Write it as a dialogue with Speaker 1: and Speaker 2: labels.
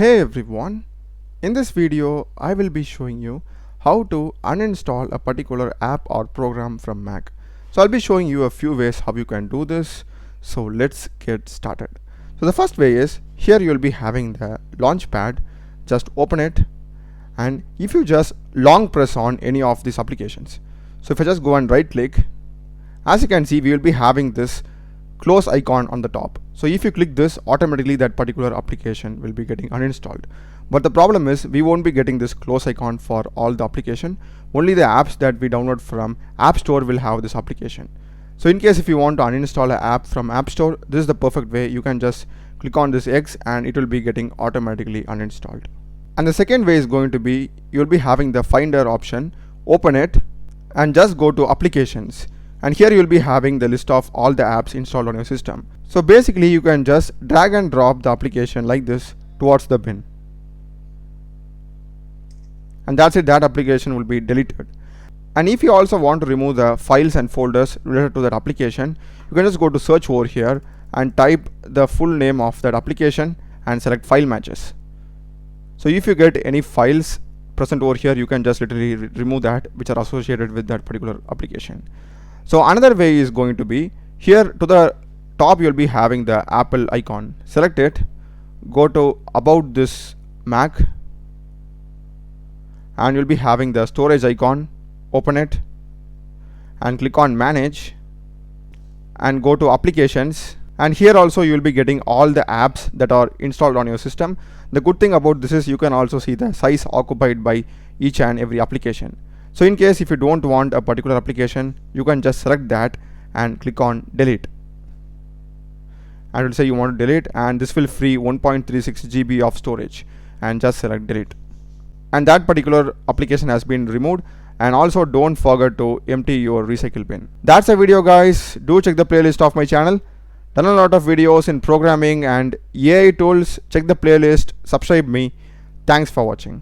Speaker 1: Hey everyone, in this video I will be showing you how to uninstall a particular app or program from Mac. So I'll be showing you a few ways how you can do this. So let's get started. So the first way is, here you'll be having the launchpad. Just open it, and if you just long press on any of these applications, so if I just go and right click, as you can see we will be having this close icon on the top. So if you click this, automatically that particular application will be getting uninstalled. But the problem is we won't be getting this close icon for all the application. Only the apps that we download from App Store will have this application. So in case if you want to uninstall an app from App Store, this is the perfect way. You can just click on this X and it will be getting automatically uninstalled. And the second way is going to be, you'll be having the Finder option. Open it and just go to applications, and here you'll be having the list of all the apps installed on your system. So basically you can just drag and drop the application like this towards the bin, and that's it, that application will be deleted. And if you also want to remove the files and folders related to that application, you can just go to search over here and type the full name of that application and select file matches. So if you get any files present over here, you can just literally remove that which are associated with that particular application. So another way is going to be, here to the top you'll be having the Apple icon. Select it, go to about this Mac, and you'll be having the storage icon. Open it and click on manage and go to applications, and here also you will be getting all the apps that are installed on your system. The good thing about this is you can also see the size occupied by each and every application. So in case if you don't want a particular application, you can just select that and click on delete, and it will say you want to delete, and this will free 1.36 GB of storage, and just select delete, and that particular application has been removed. And also don't forget to empty your recycle bin. That's the video guys. Do check the playlist of my channel. Done a lot of videos in programming and AI tools. Check the playlist, subscribe me. Thanks for watching.